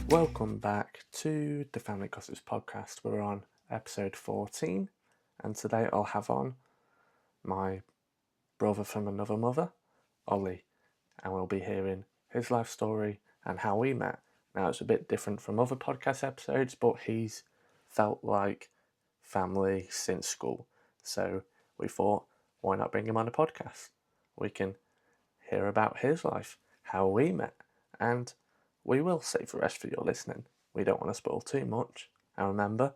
Welcome back to the Family Gossips podcast. We're on episode 14, and today I'll have on my brother from another mother, Ollie, and we'll be hearing his life story and how we met. Now, it's a bit different from other podcast episodes, but he's felt like family since school, so we thought, why not bring him on a podcast? We can hear about his life, how we met, and we will save the rest for your listening. We don't want to spoil too much. And remember,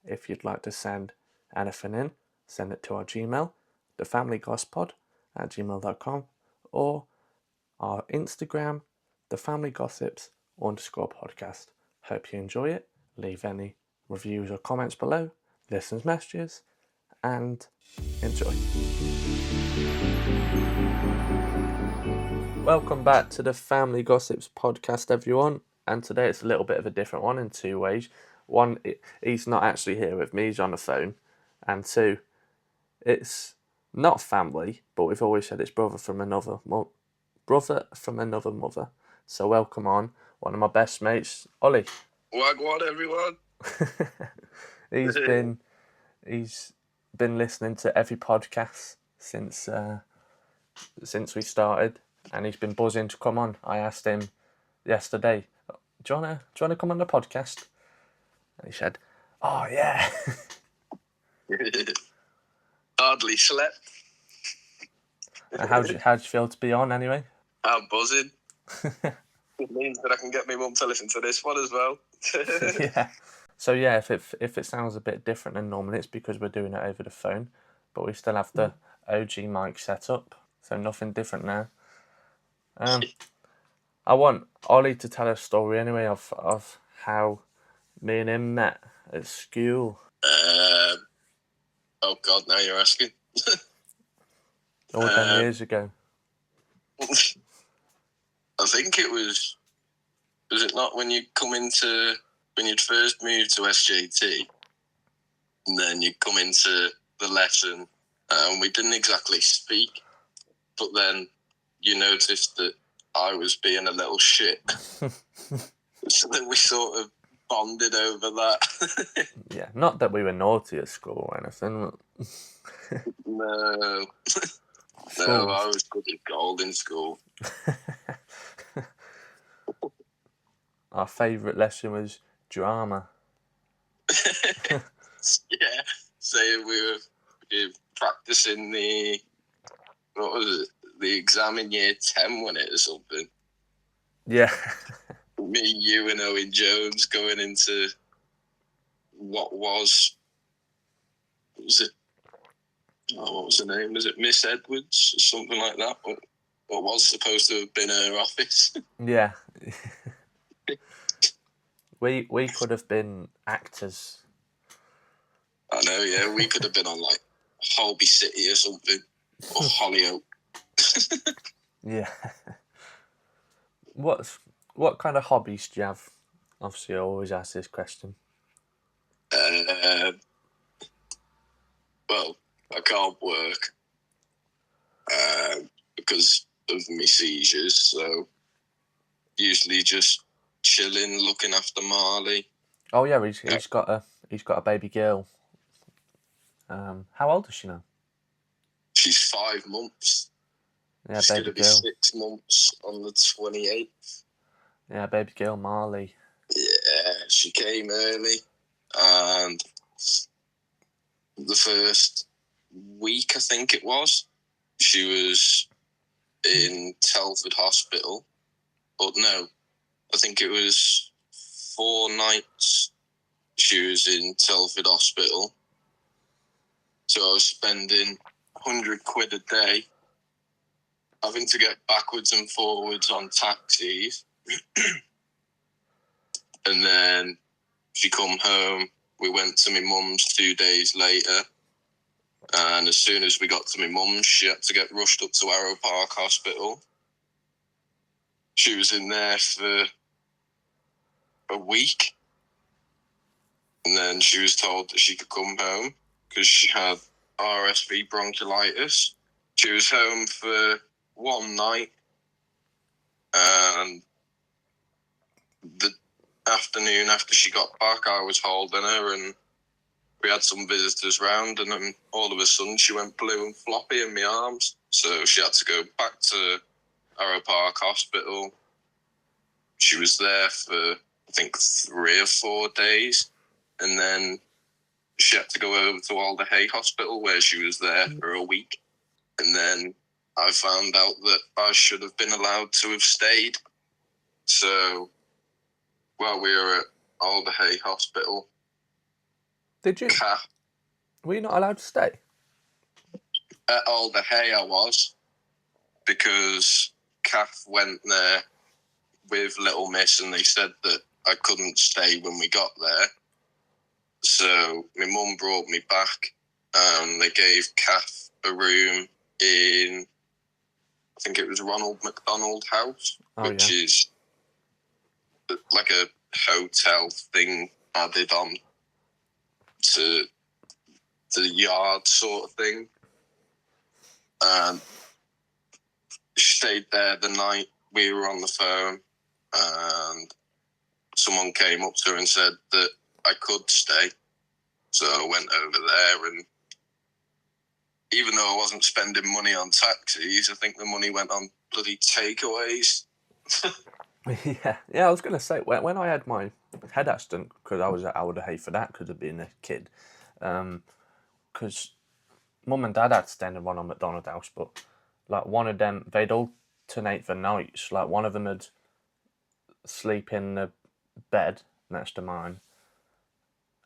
if you'd like to send anything in, send it to our Gmail, thefamilygospod@gmail.com, or our Instagram, thefamilygossips_podcast. Hope you enjoy it. Leave any reviews or comments below, listeners' messages, and enjoy. Welcome back to the Family Gossips podcast, everyone. And today it's a little bit of a different one in two ways. One, he's not actually here with me, he's on the phone. And two, it's not family, but we've always said it's brother from another mother. So welcome on one of my best mates, Ollie. Wagwan, everyone. He's been listening to every podcast since we started, and he's been buzzing to come on. I asked him yesterday, do you wanna come on the podcast? And he said, oh yeah. Hardly slept. How'd you feel to be on anyway? I'm buzzing. It means that I can get my mum to listen to this one as well. Yeah. So yeah, if it sounds a bit different than normal, it's because we're doing it over the phone, but we still have the OG mic set up, so nothing different now. I want Ollie to tell a story anyway of how me and him met at school. Oh God, now you're asking. All 10 years ago. I think it was it not when you'd first moved to SJT, and then you'd come into the lesson, and we didn't exactly speak, but then you noticed that I was being a little shit. So then we sort of bonded over that. Yeah, not that we were naughty at school or anything. No. No, I was good at gold in school. Our favourite lesson was drama. Yeah, saying we were practicing the exam in year 10, wasn't it, or something? Yeah. Me, you, and Owen Jones going into what was the name? Was it Miss Edwards or something like that? What was supposed to have been her office? Yeah. We could have been actors. I know, yeah. We could have been on like Holby City or something, or Hollyoak. Yeah. What kind of hobbies do you have? Obviously, I always ask this question. Well, I can't work because of my seizures, so usually just chilling, looking after Marli. Oh yeah, he's got a baby girl. How old is she now? She's 5 months. Yeah, she's baby gonna be girl. 6 months on the 28th. Yeah, baby girl Marli. Yeah, she came early, and the first week, I think it was, she was in Telford Hospital. But no, I think it was 4 nights she was in Telford Hospital. So I was spending £100 a day having to get backwards and forwards on taxis. And then she come home. We went to my mum's 2 days later. And as soon as we got to my mum's, she had to get rushed up to Arrow Park Hospital. She was in there for a week. And then she was told that she could come home because she had RSV bronchiolitis. She was home for one night, and afternoon after she got back, I was holding her and we had some visitors round, and then all of a sudden she went blue and floppy in my arms. So she had to go back to Arrow Park Hospital. She was there for, I think, 3 or 4 days. And then she had to go over to Alder Hay Hospital, where she was there for a week. And then I found out that I should have been allowed to have stayed. So while we were at Alder Hay Hospital, Did you? Kath, Were you not allowed to stay? at Alder Hay I was, because Kath went there with Little Miss and they said that I couldn't stay when we got there. So my mum brought me back and they gave Kath a room in, I think it was Ronald McDonald House, which is like a hotel thing added on to the yard sort of thing. And she stayed there the night we were on the phone, and someone came up to her and said that I could stay. So I went over there, and even though I wasn't spending money on taxis, I think the money went on bloody takeaways. Yeah, I was going to say, when I had my head accident, because I was at Alder Hay for that, because of being a kid, because Mum and Dad had to stay in the Ronald McDonald House, but like one of them, they'd alternate the nights. Like one of them would sleep in the bed next to mine,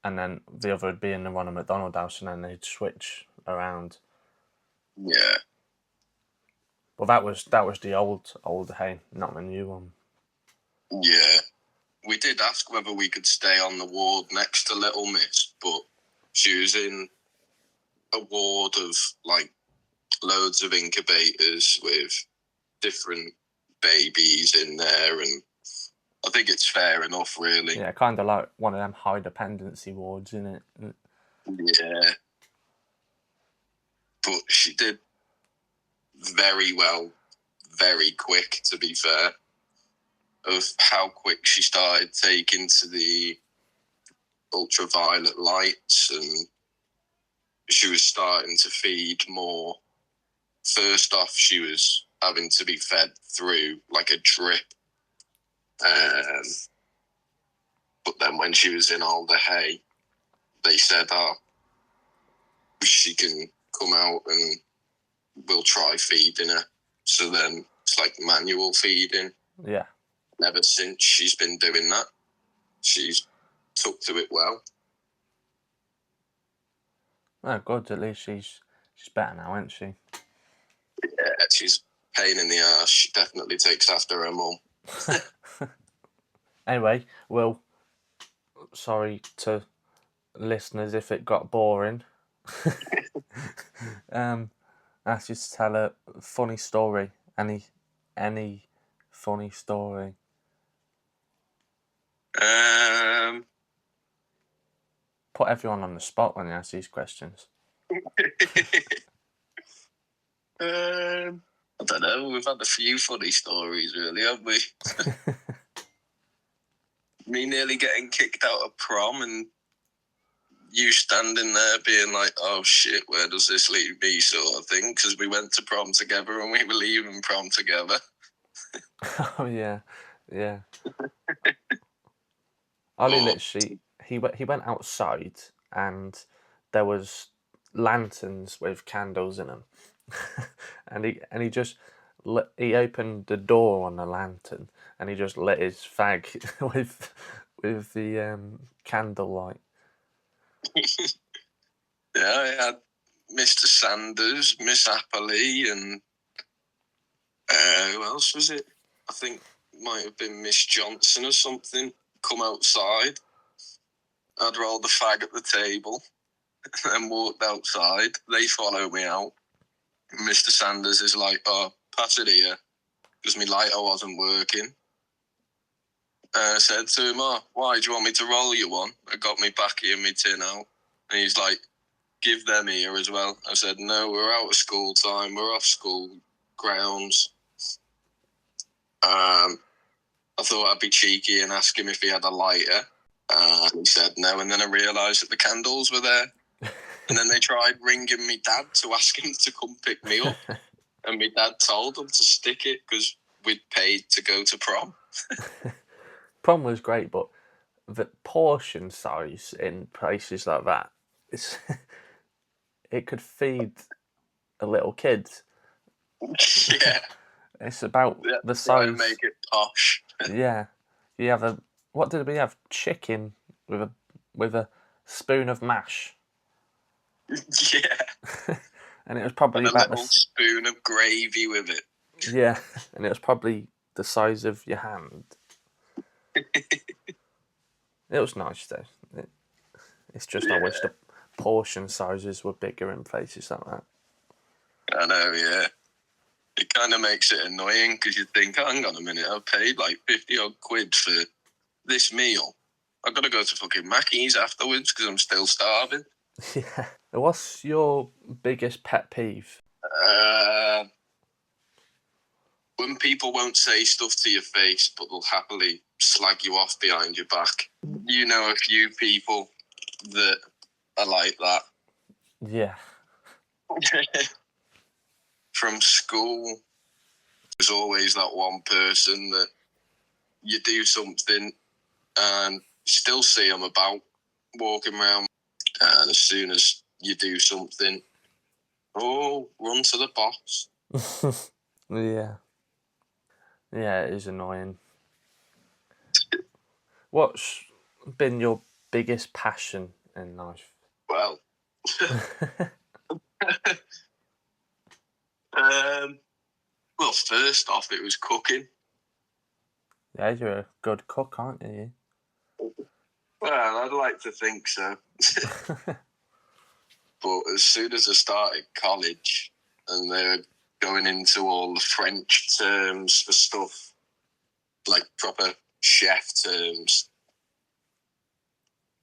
and then the other would be in the Ronald McDonald House, and then they'd switch around. Yeah. Well, that was the old Hay, not the new one. Yeah. We did ask whether we could stay on the ward next to Little Miss, but she was in a ward of like loads of incubators with different babies in there, and I think it's fair enough, really. Yeah, kind of like one of them high dependency wards, isn't it? Yeah. But she did very well, very quick, to be fair, of how quick she started taking to the ultraviolet lights, and she was starting to feed more. First off, she was having to be fed through like a drip. But then when she was in Alder Hay, they said, she can come out and we'll try feeding her. So then it's like manual feeding. Yeah. And ever since she's been doing that, she's took to it well. Oh, good. At least she's better now, isn't she? Yeah, she's a pain in the arse. She definitely takes after her mum. Anyway, well, sorry to listeners if it got boring. Ask you to tell a funny story. Any funny story? Put everyone on the spot when you ask these questions. I don't know. We've had a few funny stories, really, haven't we? Me nearly getting kicked out of prom and you standing there being like, oh shit, where does this leave me, sort of thing, because we went to prom together and we were leaving prom together. Oh yeah. Ollie literally, he went outside and there was lanterns with candles in them, and he just he opened the door on the lantern and he just lit his fag with the candlelight. Yeah, I had Mr. Sanders, Miss Appley, and who else was it? I think it might have been Miss Johnson or something. Come outside. I'd rolled the fag at the table and walked outside. They follow me out. Mr. Sanders is like, oh, pass it here, because my lighter wasn't working. I said to him, oh, why do you want me to roll you one? I got me backy and my tin out. And he's like, give them here as well. I said, no, we're out of school time. We're off school grounds. I thought I'd be cheeky and ask him if he had a lighter. He said no, and then I realised that the candles were there. And then they tried ringing me dad to ask him to come pick me up. And my dad told them to stick it because we'd paid to go to prom. Prom was great, but the portion size in places like that, it could feed a little kid. Yeah. It's about the Try size. and make it posh. Yeah. You have what did we have? Chicken with a spoon of mash. Yeah. And it was probably And a about little spoon of gravy with it. Yeah, and it was probably the size of your hand. It was nice though. It's just I wish the portion sizes were bigger in places like that. I know, yeah. It kind of makes it annoying because you think, hang on a minute, I've paid like 50 odd quid for this meal. I've got to go to fucking Mackey's afterwards because I'm still starving. Yeah. What's your biggest pet peeve? When people won't say stuff to your face, but they'll happily slag you off behind your back. You know a few people that are like that. Yeah. From school, there's always that one person that you do something and still see them about walking around, and as soon as you do something, run to the boss. Yeah. Yeah, it is annoying. What's been your biggest passion in life? Well, well, first off, it was cooking. Yeah, you're a good cook, aren't you? Well, I'd like to think so. But as soon as I started college and they were going into all the French terms for stuff, like proper chef terms,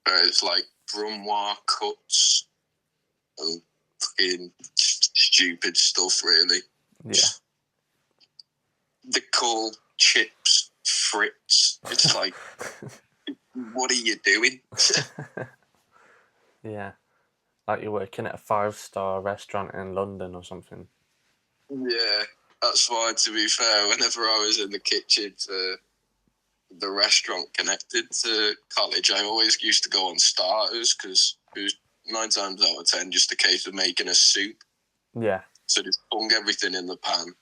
where it's like brunoise cuts and fucking stupid stuff, really. Yeah. They call chips frites. It's like, what are you doing? Yeah. Like you're working at a 5-star restaurant in London or something. Yeah, that's why, to be fair, whenever I was in the kitchen for the restaurant connected to college, I always used to go on starters because it was 9 times out of 10 just a case of making a soup. Yeah. So just bung everything in the pan,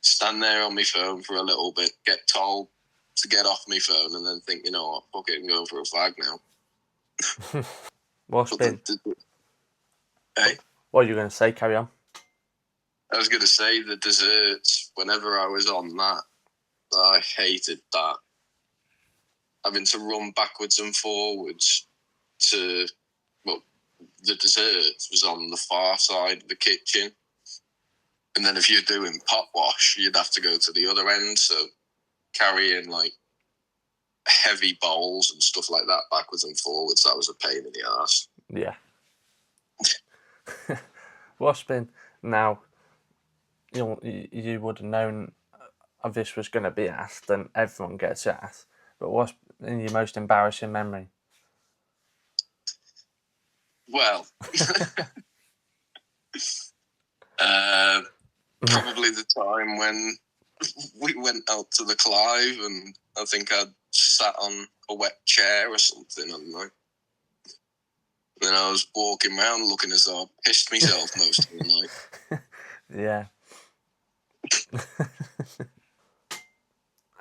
stand there on my phone for a little bit, get told to get off my phone, and then think, you know what, fuck it, I'm going for a fag now. What's been? Hey? What are you going to say? Carry on. I was going to say the desserts, whenever I was on that, I hated that. Having to run backwards and forwards to, well, the dessert was on the far side of the kitchen. And then if you're doing pot wash, you'd have to go to the other end. So carrying like heavy bowls and stuff like that backwards and forwards, that was a pain in the arse. Yeah. What's been now? You would have known this was going to be asked, and everyone gets asked. But what's in your most embarrassing memory? Well, probably the time when we went out to the Clive, and I think I'd sat on a wet chair or something, and then I was walking around looking as though I pissed myself most of the night. Yeah.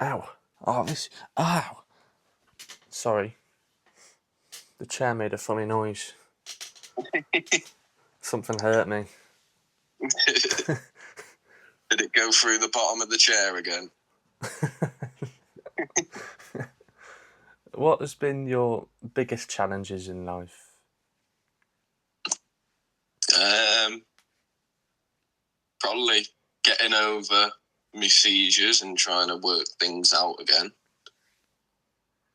Ow. Oh, ow. Sorry. The chair made a funny noise. Something hurt me. Did it go through the bottom of the chair again? What has been your biggest challenges in life? Probably getting over my seizures and trying to work things out again.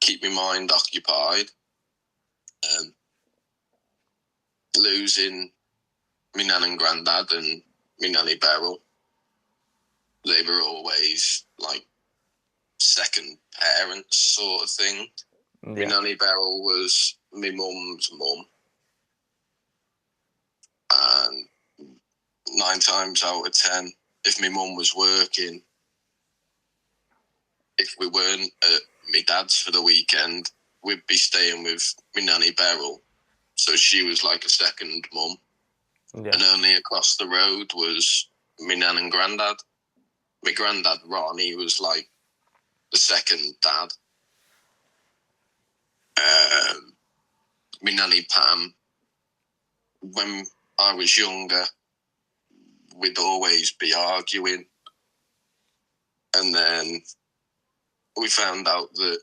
Keep my mind occupied. Losing my nan and granddad and my nanny Beryl. They were always like second parents sort of thing. Yeah. My nanny Beryl was my mum's mum. And 9 times out of 10, if my mum was working, if we weren't at my dad's for the weekend, we'd be staying with my nanny Beryl. So she was like a second mum. Yeah. And only across the road was my nan and granddad. My granddad, Ron, he was like the second dad. My nanny Pam, when I was younger, we'd always be arguing. And then we found out that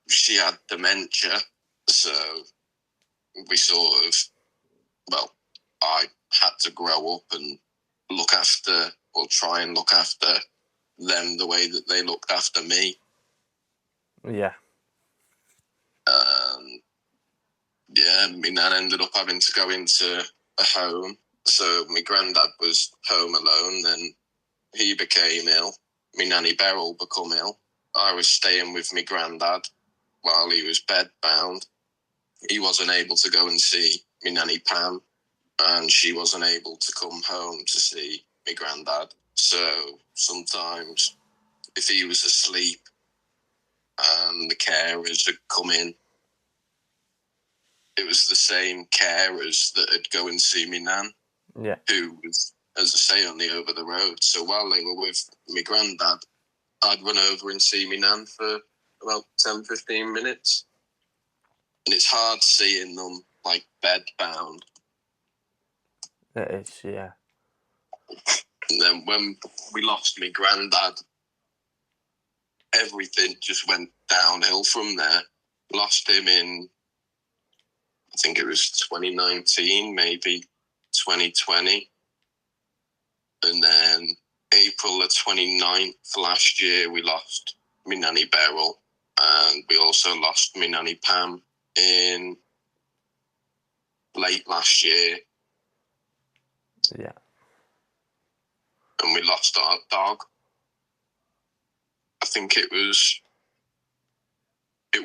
she had dementia. So we sort of, well, I had to grow up and look after, or try and look after them the way that they looked after me. Yeah. Yeah, my nan ended up having to go into a home. So my granddad was home alone, then he became ill. My nanny Beryl become ill. I was staying with my granddad while he was bedbound. He wasn't able to go and see my nanny Pam, and she wasn't able to come home to see my granddad. So sometimes if he was asleep and the carers had come in, it was the same carers that had go and see me nan, who was, as I say, only over the road. So while they were with my granddad, I'd run over and see me nan for about 10, 15 minutes. And it's hard seeing them, like, bedbound. It is, yeah. And then when we lost my granddad, everything just went downhill from there. Lost him in, I think it was 2019, maybe 2020. And then April the 29th last year, we lost my nanny Beryl. And we also lost my nanny Pam in late last year. Yeah. And we lost our dog. I think it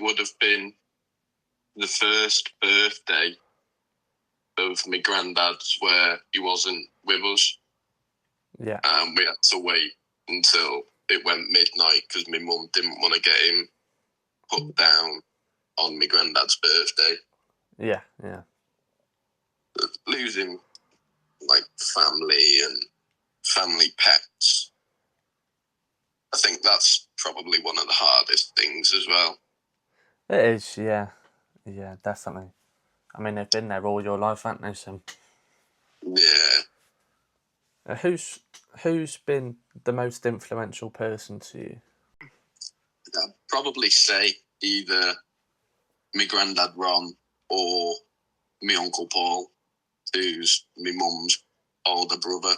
would have been the first birthday of my granddad's where he wasn't with us. Yeah. And we had to wait until it went midnight because my mum didn't want to get him put down on my granddad's birthday. Yeah, yeah. Losing, like, family and family pets, I think that's probably one of the hardest things as well. It is, yeah. Yeah, definitely. I mean, they've been there all your life, haven't they? So, yeah. Who's been the most influential person to you? I'd probably say either my granddad Ron or my Uncle Paul, who's my mum's older brother,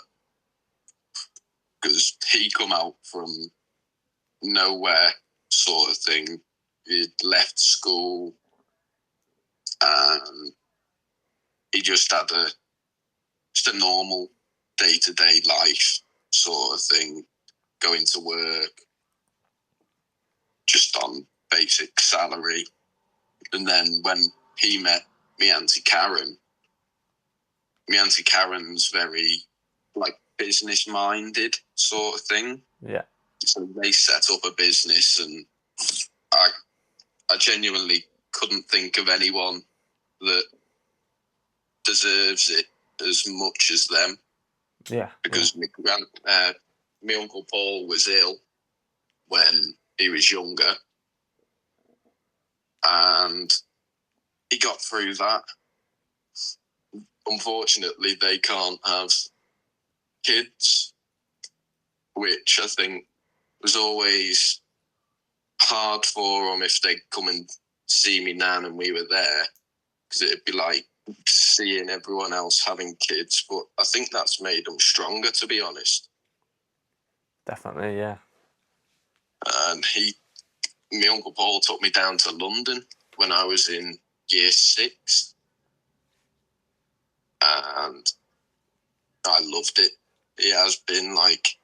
because he come out from nowhere sort of thing. He'd left school and he just had a normal day-to-day life sort of thing, going to work just on basic salary. And then when he met me Auntie Karen's very, like, business-minded sort of thing. Yeah. So they set up a business, and I genuinely couldn't think of anyone that deserves it as much as them. Yeah. Because my Uncle Paul was ill when he was younger, and he got through that. Unfortunately, they can't have kids, which I think was always hard for them if they'd come and see me nan and we were there, because it'd be like seeing everyone else having kids. But I think that's made them stronger, to be honest. Definitely, yeah. And my Uncle Paul took me down to London when I was in year 6. And I loved it. He has been like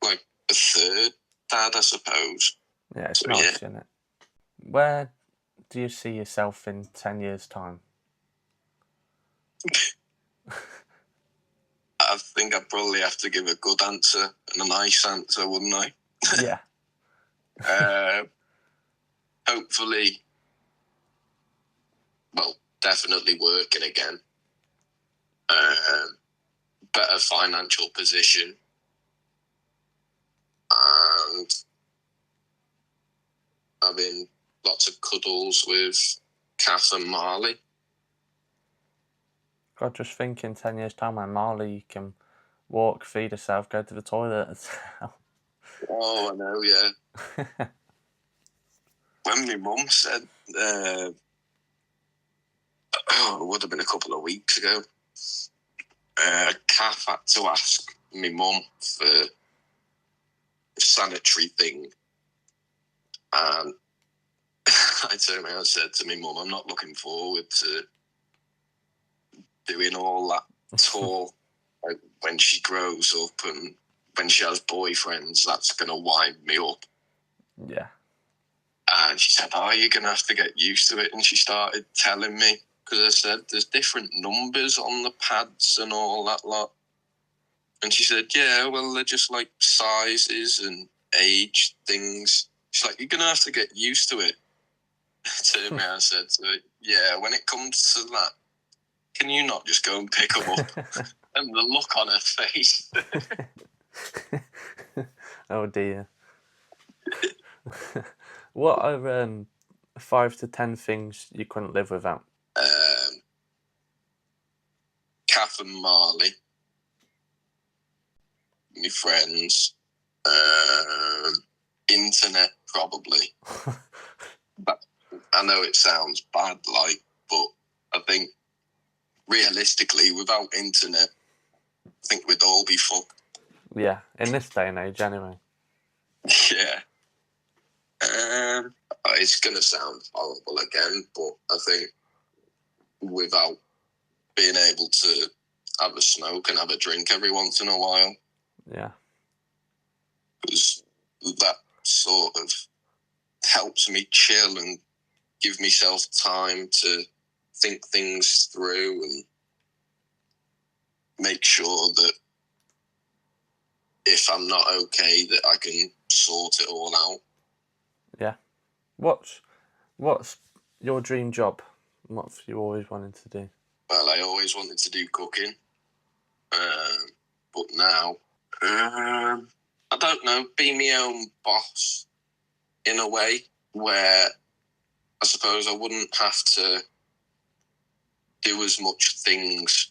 a third dad, I suppose. Yeah, it's So, nice, yeah. isn't it? Where do you see yourself in 10 years' time? I think I'd probably have to give a good answer and a nice answer, wouldn't I? Yeah. Hopefully, well, definitely working again. Better financial position. And having lots of cuddles with Kath and Marli. God, just think in 10 years' time when Marli can walk, feed herself, go to the toilet. Oh, I know, yeah. When my mum said, it would have been a couple of weeks ago, Kath had to ask my mum for a sanitary thing. And I turned around and said to my mum, I'm not looking forward to doing all that tour. Like, when she grows up and when she has boyfriends, that's going to wind me up. Yeah. And she said, oh, you're going to have to get used to it. And she started telling me, because I said, there's different numbers on the pads and all that lot. And she said, yeah, well, they're just like sizes and age things. She's like, you're going to have to get used to it. To me, I said, so, yeah, when it comes to that, can you not just go and pick them up? And the look on her face. Oh dear. What are 5 to 10 things you couldn't live without? Kath and Marli, my friends, internet probably. But I know it sounds bad, like, but I think realistically, without internet, I think we'd all be fucked. Yeah, in this day and age, anyway. Yeah. It's gonna sound horrible again, but I think without being able to have a smoke and have a drink every once in a while, Yeah. because that sort of helps me chill and give myself time to think things through and make sure that if I'm not okay, that I can sort it all out. Yeah. What's your dream job? What have you always wanted to do? Well, I always wanted to do cooking, but now, I don't know, be my own boss in a way where I suppose I wouldn't have to do as much things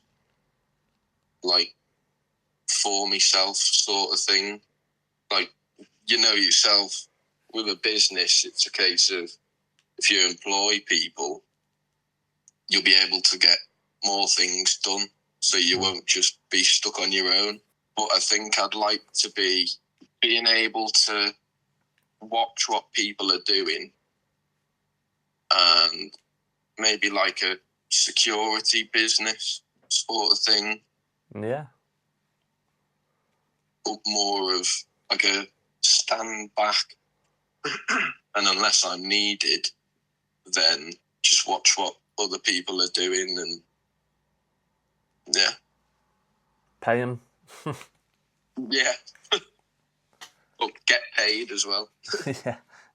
like for myself, sort of thing. Like, you know yourself, with a business, it's a case of if you employ people, you'll be able to get more things done, so you won't just be stuck on your own. But I think I'd like to be being able to watch what people are doing and maybe like a security business sort of thing, Yeah. but more of like a stand back. And unless I'm needed, then just watch what other people are doing and yeah. Pay them. Yeah. But get paid as well.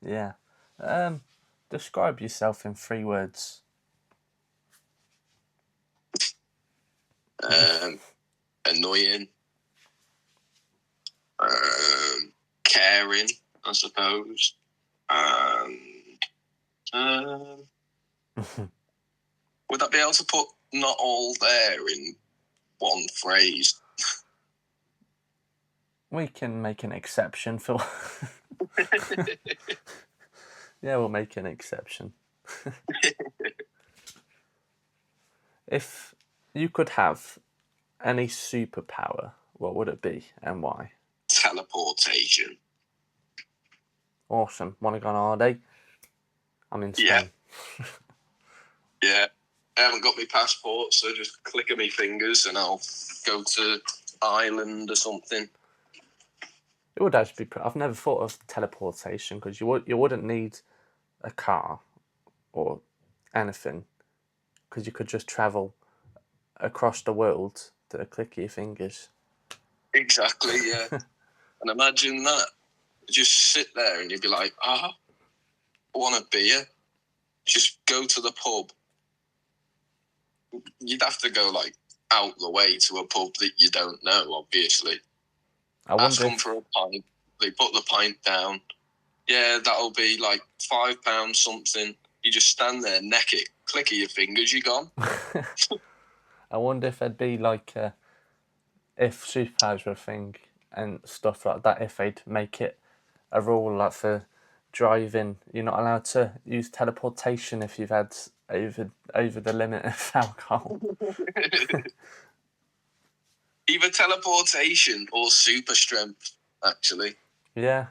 Yeah. Describe yourself in 3 words. Annoying. Caring, I suppose. Would I be able to put not all there in one phrase? We can make an exception for. Yeah, we'll make an exception. If you could have any superpower, what would it be and why? Teleportation. Awesome. Want to go on holiday? I'm in Spain. Yeah. I haven't got my passport, so just click of my fingers and I'll go to Ireland or something. It would actually be. I've never thought of teleportation because you wouldn't need a car or anything because you could just travel across the world to the click of your fingers. Exactly, yeah. And imagine that. Just sit there and you'd be like, I want a beer. Just go to the pub. You'd have to go like out the way to a pub that you don't know, obviously. Ask them for a pint. They put the pint down. Yeah, that'll be like £5 something. You just stand there, neck it, click of your fingers, you're gone. I wonder if there'd be like if superpowers were a thing and stuff like that, if they'd make it a rule like for driving, you're not allowed to use teleportation if you've had over the limit of alcohol. Either teleportation or super strength, actually. Yeah.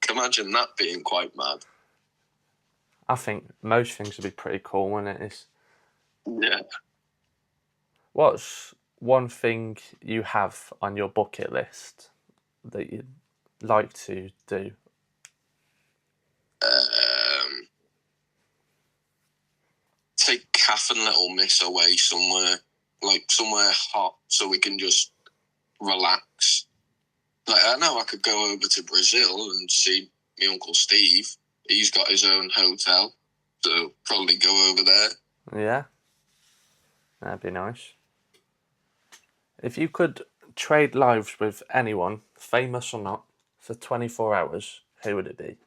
Can imagine that being quite mad. I think most things would be pretty cool, wouldn't it? Yeah. What's one thing you have on your bucket list that you'd like to do? Take Kath and Little Miss away somewhere, like somewhere hot, so we can just relax. Like, I know I could go over to Brazil and see my Uncle Steve. He's got his own hotel, so probably go over there. Yeah, that'd be nice. If you could trade lives with anyone, famous or not, for 24 hours, who would it be?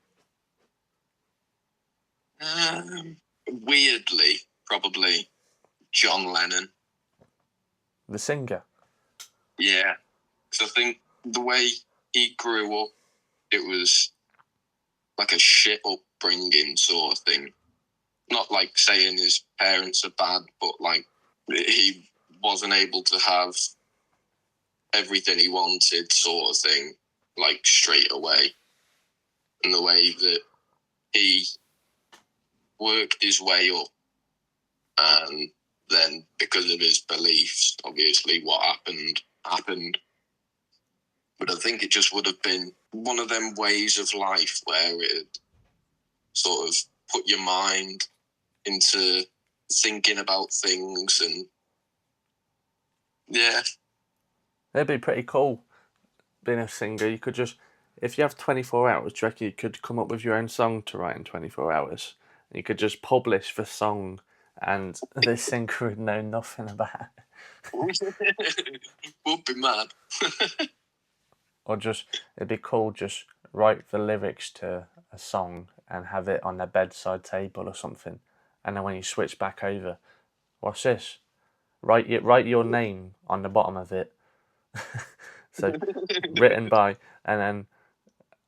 Weirdly, probably John Lennon. The singer? Yeah, because I think the way he grew up, it was like a shit upbringing sort of thing. Not like saying his parents are bad, but like he wasn't able to have everything he wanted sort of thing, like straight away. And the way that he worked his way up, and then because of his beliefs, obviously what happened. But I think it just would have been one of them ways of life where it sort of put your mind into thinking about things, and yeah. It'd be pretty cool being a singer. You could just, if you have 24 hours, do you reckon you could come up with your own song to write in 24 hours? You could just publish the song and this singer would know nothing about it. Would be mad. Or just, it'd be cool, just write the lyrics to a song and have it on their bedside table or something. And then when you switch back over, what's this? Write your name on the bottom of it. So, written by, and then,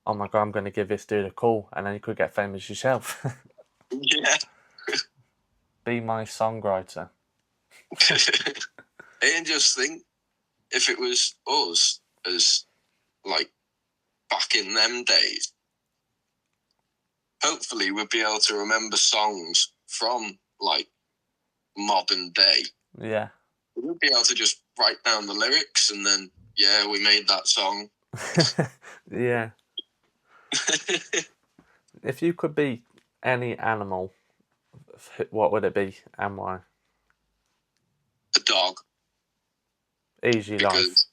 oh my God, I'm going to give this dude a call. And then you could get famous yourself. Yeah. Be my songwriter. And just think, if it was us, as like back in them days, hopefully we'd be able to remember songs from like modern day. Yeah. We'd be able to just write down the lyrics and then, yeah, we made that song. Yeah. If you could be any animal, what would it be and why? A dog. Easy life.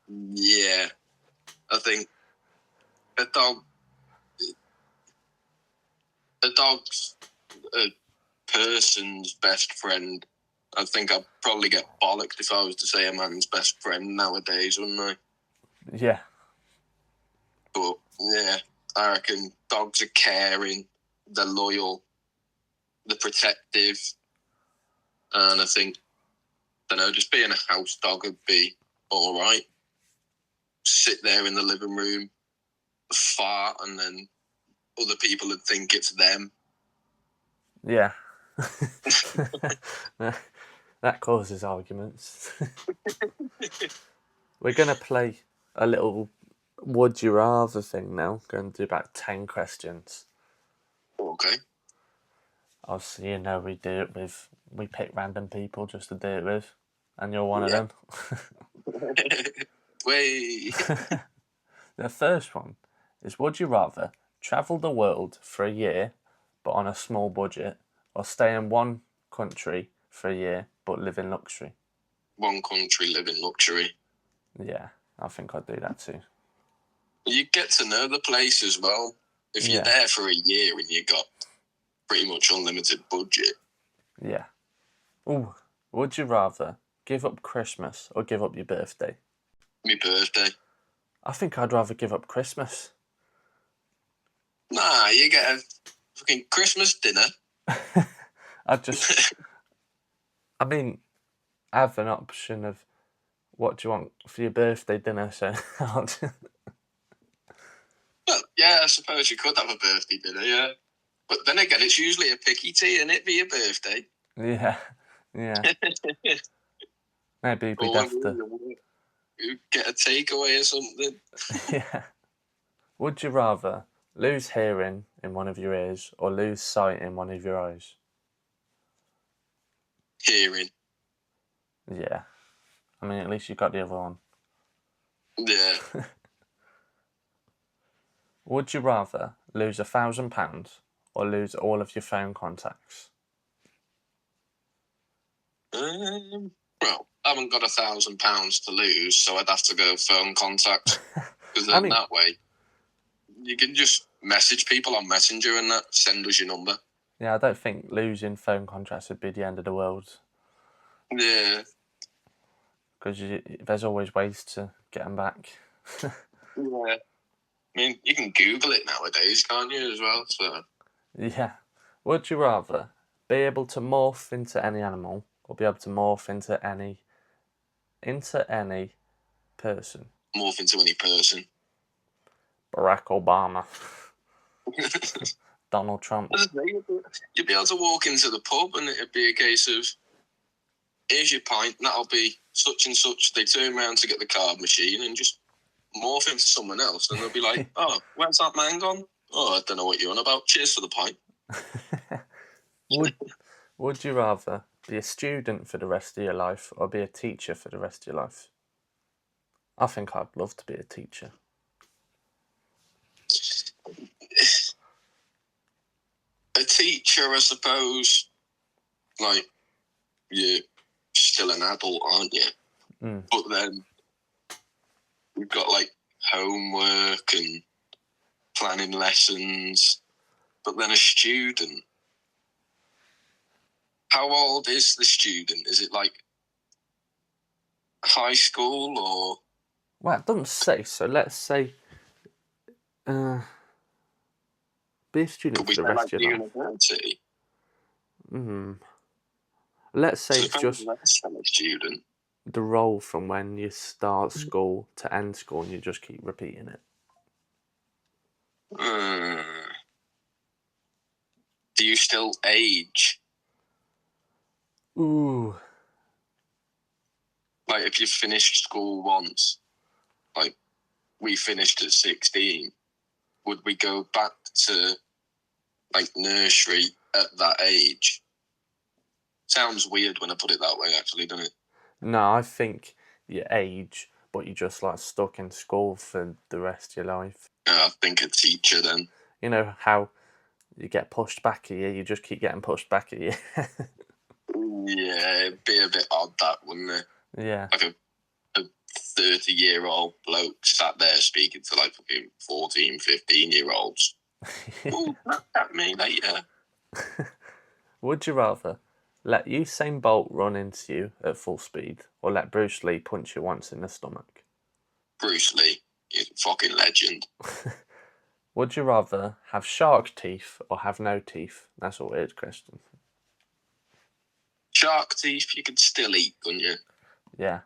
Yeah, I think a dog's a person's best friend. I think I'd probably get bollocked if I was to say a man's best friend nowadays, wouldn't I? Yeah. But yeah, I reckon dogs are caring, they're loyal, they're protective, and I think, just being a house dog would be all right. Sit there in the living room, fart, and then other people would think it's them. Yeah. That causes arguments. We're going to play a little would you rather thing now. Going to do about 10 questions. Okay. Obviously, we do it with, we pick random people just to do it with, and you're one of them. Way. The first one is, would you rather travel the world for a year but on a small budget, or stay in one country for a year but live in luxury? One country, live in luxury. Yeah, I think I'd do that too. You get to know the place as well. If you're there for a year and you got pretty much unlimited budget. Yeah. Ooh, would you rather give up Christmas or give up your birthday? My birthday. I think I'd rather give up Christmas. Nah, you get a fucking Christmas dinner. I mean, I have an option of what do you want for your birthday dinner, so Well, yeah, I suppose you could have a birthday dinner, yeah. But then again, it's usually a picky tea, isn't it, for your birthday? Yeah. Maybe we'd have to... You get a takeaway or something. Yeah. Would you rather lose hearing in one of your ears or lose sight in one of your eyes? Hearing. Yeah. I mean, at least you got the other one. Yeah. Would you rather lose £1,000 or lose all of your phone contacts? Well, I haven't got £1,000 to lose, so I'd have to go phone contacts. Because then that way, you can just message people on Messenger and that, send us your number. Yeah, I don't think losing phone contacts would be the end of the world. Yeah. Because there's always ways to get them back. Yeah. I mean, you can Google it nowadays, can't you, as well? So. Yeah. Would you rather be able to morph into any animal or be able to morph into any person? Morph into any person. Barack Obama. Donald Trump. You'd be able to walk into the pub and it'd be a case of, here's your pint, that'll be such and such. They turn around to get the card machine and just morph into someone else. And they'll be like, oh, where's that man gone? Oh, I don't know what you're on about. Cheers for the pint. Would you rather be a student for the rest of your life or be a teacher for the rest of your life? I think I'd love to be a teacher. A teacher, I suppose, like, you're still an adult, aren't you? But then we've got, like, homework and planning lessons. But then a student, how old is the student? Is it, like, high school or... Well, it doesn't say, so let's say... be a student for the rest of your life. University? Let's say it's just student. the role from when you start school to end school and you just keep repeating it. Do you still age? Ooh. Like, if you finished school once, like, we finished at 16, would we go back to, like, nursery at that age? Sounds weird when I put it that way, actually, doesn't it? No, I think you age, but you're just, like, stuck in school for the rest of your life. I think a teacher, then. You know how you get pushed back a year, you just keep getting pushed back a year. Yeah, it'd be a bit odd, that, wouldn't it? Yeah. Like a 30-year-old bloke sat there speaking to, like, fucking 14, 15-year-olds. Oh, at me later. Would you rather let Usain Bolt run into you at full speed or let Bruce Lee punch you once in the stomach? Bruce Lee, he's a fucking legend. Would you rather have shark teeth or have no teeth? That's a weird question. Shark teeth, you could still eat, couldn't you? Yeah.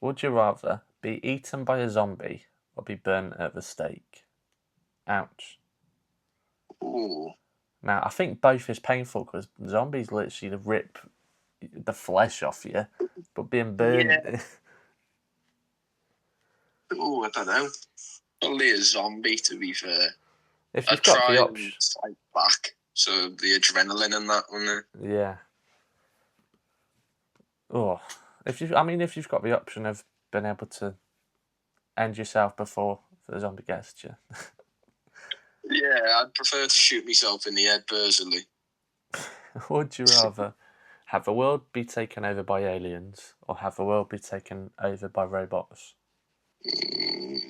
Would you rather be eaten by a zombie or be burnt at the stake? Ouch. Ooh. Now, I think both is painful because zombies literally rip the flesh off you, but being burned... Yeah. Ooh, I don't know. Only a zombie, to be fair. If you've got the option... fight back, so the adrenaline and that, wouldn't it? Yeah. Oh, if you've got the option of being able to end yourself before the zombie gets to you. Yeah, I'd prefer to shoot myself in the head personally. Would you rather have the world be taken over by aliens or have the world be taken over by robots? The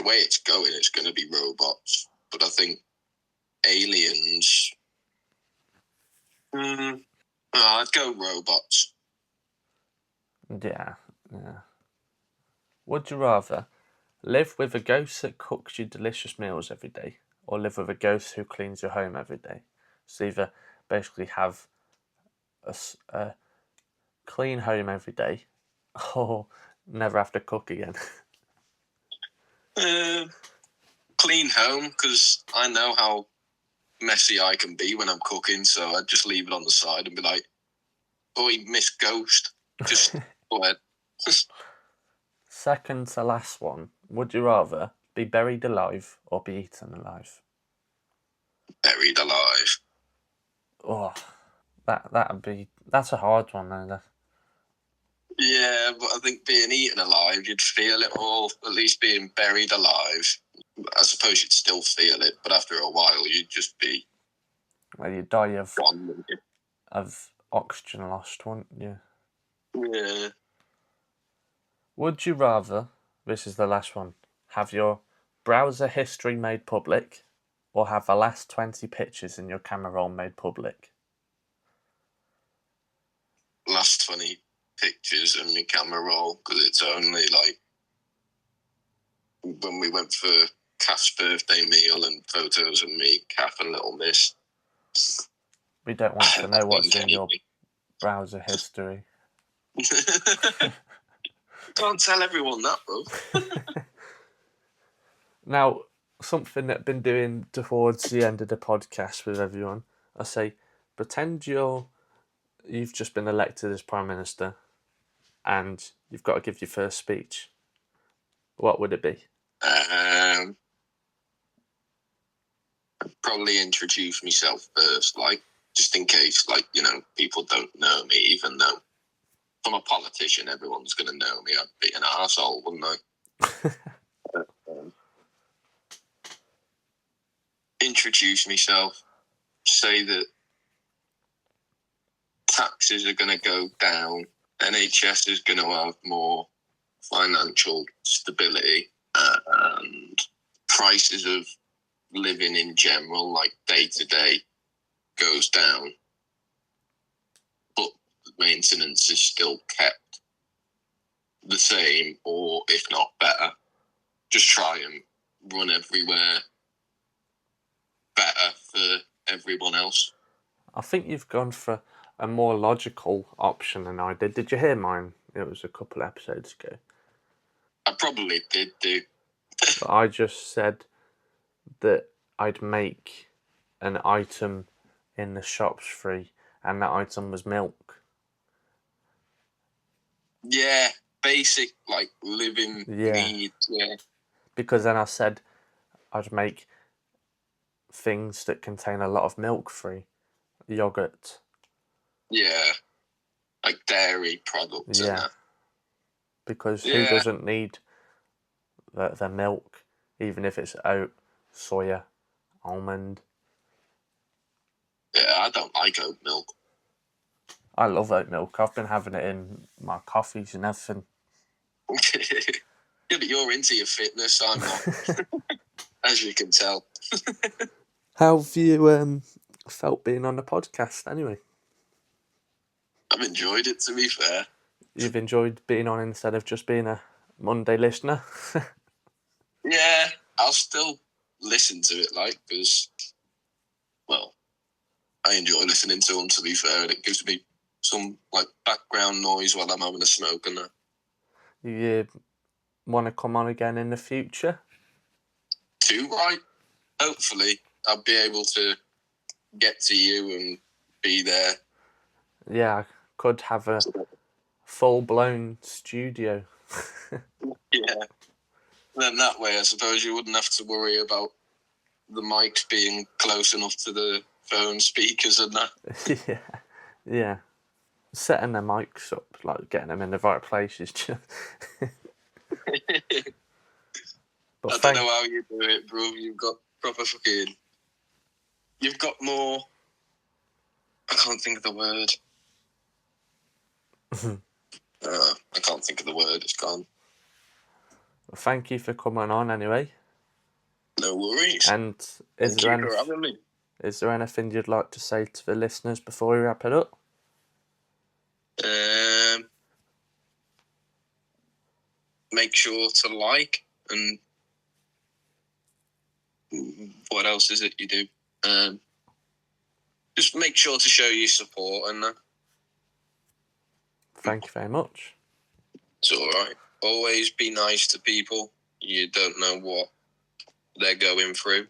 way it's going to be robots. But I think aliens. No, I'd go robots. Yeah. Would you rather live with a ghost that cooks you delicious meals every day or live with a ghost who cleans your home every day? So either basically have a clean home every day or never have to cook again. Clean home, because I know how messy I can be when I'm cooking, so I'd just leave it on the side and be like, "Oi, Miss Ghost, just go ahead." Second to last one. Would you rather be buried alive or be eaten alive? Buried alive. Oh, that's a hard one though. Yeah, but I think being eaten alive, you'd feel it all. At least being buried alive, I suppose you'd still feel it, but after a while, you'd just be Well, you die gone. of oxygen lost, wouldn't you? Yeah. Would you rather, this is the last one, have your browser history made public or have the last 20 pictures in your camera roll made public? Last 20 pictures in my camera roll, because it's only like when we went for Kath's birthday meal and photos of me, Kath and Little Miss. We don't want to know what's in your browser history. Can't tell everyone that, bro. Now, something that I've been doing towards the end of the podcast with everyone, I say, pretend you've just been elected as Prime Minister and you've got to give your first speech. What would it be? I'd probably introduce myself first, like, just in case, like, people don't know me, even though I'm a politician, everyone's going to know me. I'd be an arsehole, wouldn't I? Introduce myself, say that taxes are going to go down, NHS is going to have more financial stability, and prices of living in general, like day to day, goes down, but maintenance is still kept the same, or if not better. Just try and run everywhere better for everyone else. I think you've gone for a more logical option than I did. Did you hear mine? It was a couple of episodes ago. I probably did do. But I just said that I'd make an item in the shops free, and that item was milk. Yeah, basic, like, living needs, yeah. Because then I said I'd make things that contain a lot of milk free. Yogurt. Yeah, like dairy products and that. Because who doesn't need the milk, even if it's oat, soya, almond? Yeah, I don't like oat milk. I love oat milk. I've been having it in my coffees and everything. Yeah, but you're into your fitness, I'm not. As you can tell. How have you felt being on the podcast anyway? I've enjoyed it, to be fair. You've enjoyed being on instead of just being a Monday listener? Yeah, I'll still listen to it, like, because, well, I enjoy listening to them, to be fair, and it gives me some, like, background noise while I'm having a smoke and that. You want to come on again in the future? Right. Hopefully, I'll be able to get to you and be there. Yeah, I could have a full-blown studio. Yeah. Then that way, I suppose you wouldn't have to worry about the mics being close enough to the phone speakers and that. Yeah. Setting the mics up, like getting them in the right places. But I don't know how you do it, bro. You've got proper fucking... You've got more... I can't think of the word. I can't think of the word. It's gone. Well, thank you for coming on anyway. No worries. And Thank you for having me. Is there anything you'd like to say to the listeners before we wrap it up? Make sure to like, and what else is it you do? Just make sure to show your support, and Thank you very much. It's all right. Always be nice to people. You don't know what they're going through.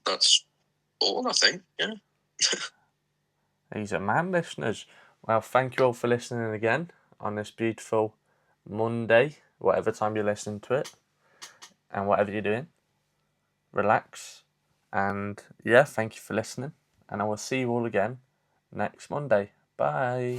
That's all, I think. Yeah. He's a man, listeners. Well, thank you all for listening again on this beautiful Monday, whatever time you're listening to it, and whatever you're doing. Relax. And yeah, thank you for listening. And I will see you all again next Monday. Bye.